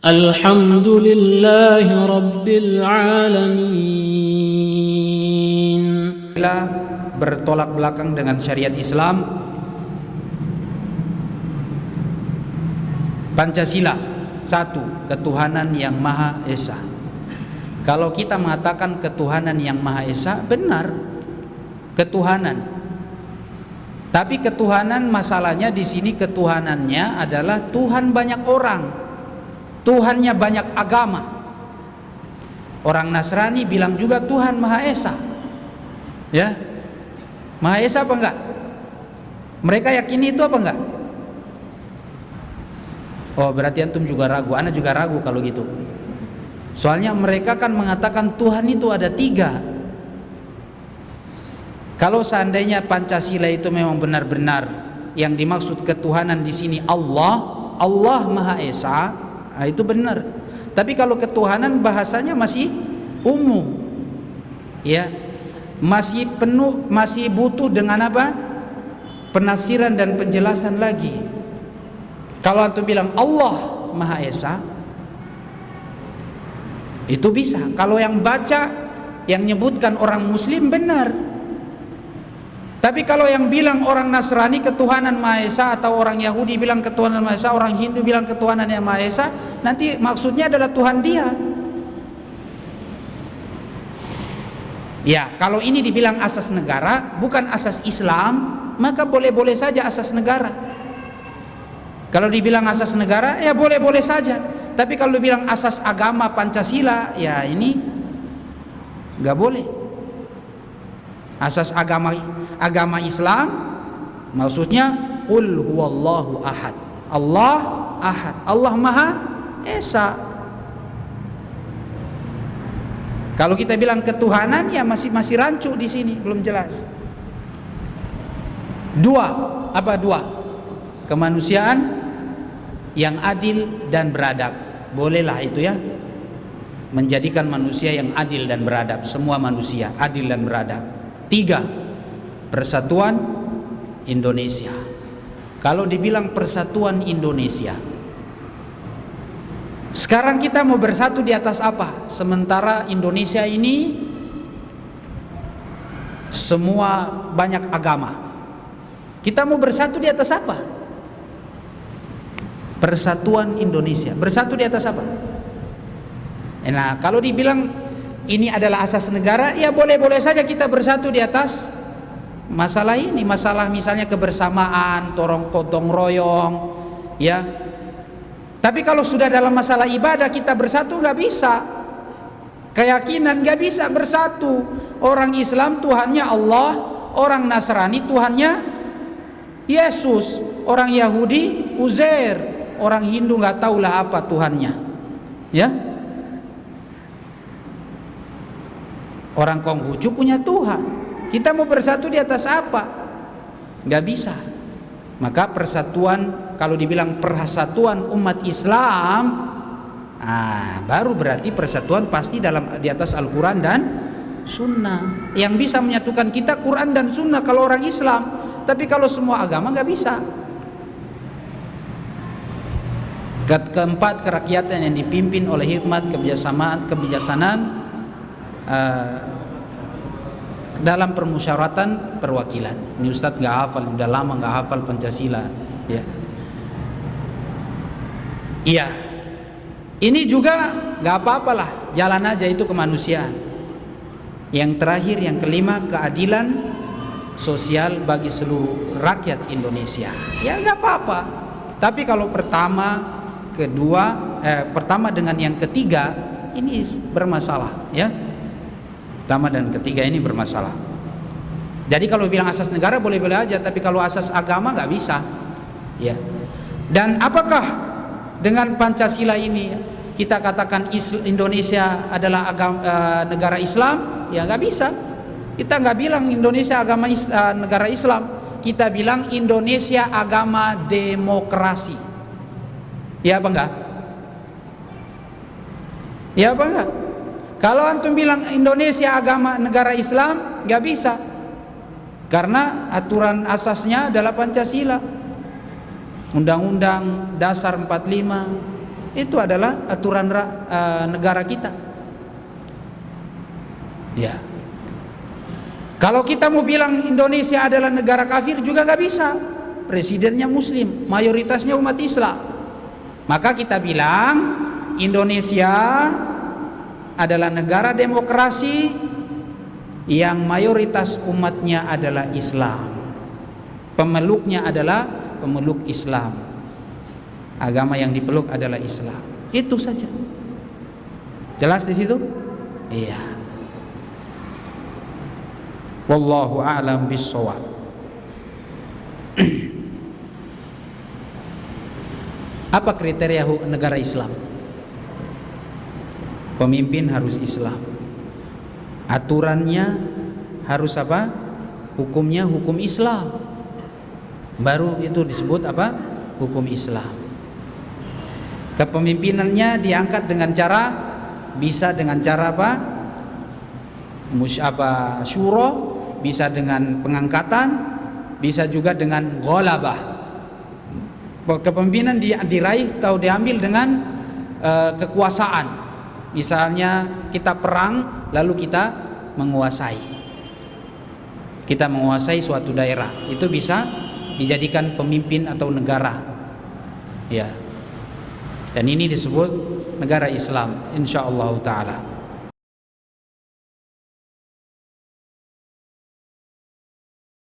Alhamdulillahi Rabbil Alamin. Bertolak belakang dengan syariat Islam. Pancasila, satu, ketuhanan yang Maha Esa. Kalau kita mengatakan ketuhanan yang Maha Esa, benar, ketuhanan. Tapi ketuhanan, masalahnya di sini ketuhanannya adalah Tuhan banyak orang, Tuhannya banyak agama. Orang Nasrani bilang juga Tuhan Maha Esa. Ya, Maha Esa apa enggak? Mereka yakini itu apa enggak? Oh, berarti antum juga ragu. Ana juga ragu kalau gitu. Soalnya mereka kan mengatakan Tuhan itu ada 3. Kalau seandainya Pancasila itu memang benar-benar yang dimaksud ketuhanan di sini Allah Maha Esa, nah itu benar. Tapi kalau ketuhanan bahasanya masih umum, ya, masih penuh, masih butuh dengan apa? Penafsiran dan penjelasan lagi. Kalau antum bilang Allah Maha Esa, itu bisa. Kalau yang baca, yang nyebutkan orang Muslim, benar. Tapi kalau yang bilang orang Nasrani ketuhanan Maha Esa, atau orang Yahudi bilang ketuhanan Maha Esa, orang Hindu bilang ketuhanan yang Maha Esa, nanti maksudnya adalah Tuhan dia. Ya, kalau ini dibilang asas negara, bukan asas Islam, maka boleh-boleh saja asas negara. Kalau dibilang asas negara, ya boleh-boleh saja. Tapi kalau dibilang asas agama Pancasila, ya ini nggak boleh. Asas agama Islam maksudnya qul huwallahu ahad. Allah ahad. Allah Maha Esa. Kalau kita bilang ketuhanan, ya masih rancu di sini, belum jelas. Apa dua? Kemanusiaan yang adil dan beradab. Bolehlah itu ya, menjadikan manusia yang adil dan beradab. Semua manusia adil dan beradab. 3, persatuan Indonesia. Kalau dibilang persatuan Indonesia, sekarang kita mau bersatu di atas apa? Sementara Indonesia ini semua banyak agama. Kita mau bersatu di atas apa? Persatuan Indonesia. Bersatu di atas apa? Nah, kalau dibilang ini adalah asas negara, ya boleh-boleh saja kita bersatu di atas masalah ini. Masalah misalnya kebersamaan, gotong royong, ya. Tapi kalau sudah dalam masalah ibadah kita bersatu, nggak bisa. Keyakinan nggak bisa bersatu. Orang Islam Tuhannya Allah, orang Nasrani Tuhannya Yesus, orang Yahudi Uzair, orang Hindu nggak tahulah apa Tuhannya, ya. Orang Konghucu punya Tuhan. Kita mau bersatu di atas apa? Nggak bisa. Maka persatuan, kalau dibilang persatuan umat Islam, baru berarti persatuan pasti di atas Al-Quran dan Sunnah. Yang bisa menyatukan kita Quran dan Sunnah kalau orang Islam. Tapi kalau semua agama nggak bisa. Keempat, kerakyatan yang dipimpin oleh hikmat kebijaksanaan dalam permusyawaratan perwakilan. Ini Ustadz nggak hafal, udah lama nggak hafal Pancasila, ya. Iya, ini juga nggak apa-apalah, jalan aja, itu kemanusiaan. Yang terakhir, yang kelima, keadilan sosial bagi seluruh rakyat Indonesia. Ya nggak apa-apa. Tapi kalau pertama dengan yang ketiga ini bermasalah, ya. Pertama dan ketiga ini bermasalah. Jadi kalau bilang asas negara boleh-boleh aja, tapi kalau asas agama nggak bisa, ya. Dan apakah dengan Pancasila ini kita katakan Indonesia adalah negara Islam? Ya nggak bisa. Kita nggak bilang Indonesia negara Islam. Kita bilang Indonesia agama demokrasi. Ya apa enggak? Ya apa enggak? Kalau antum bilang Indonesia negara Islam, nggak bisa. Karena aturan asasnya adalah Pancasila. Undang-Undang Dasar 45, Itu adalah aturan negara kita. Ya. Kalau kita mau bilang Indonesia adalah negara kafir juga nggak bisa. Presidennya Muslim, mayoritasnya umat Islam. Maka kita bilang Indonesia adalah negara demokrasi yang mayoritas umatnya adalah Islam. Pemeluknya adalah pemeluk Islam. Agama yang dipeluk adalah Islam. Itu saja. Jelas di situ? Iya. Wallahu a'lam bis-shawab. Apa kriteria negara Islam? Pemimpin harus Islam. Aturannya harus apa? Hukumnya hukum Islam. Baru itu disebut apa? Hukum Islam. Kepemimpinannya diangkat dengan cara, bisa dengan cara apa? Syuro, bisa dengan pengangkatan, bisa juga dengan ghalabah. Kepemimpinan diraih atau diambil dengan kekuasaan. Misalnya kita perang lalu kita menguasai. Kita menguasai suatu daerah, itu bisa dijadikan pemimpin atau negara. Ya. Dan ini disebut negara Islam insyaallah taala.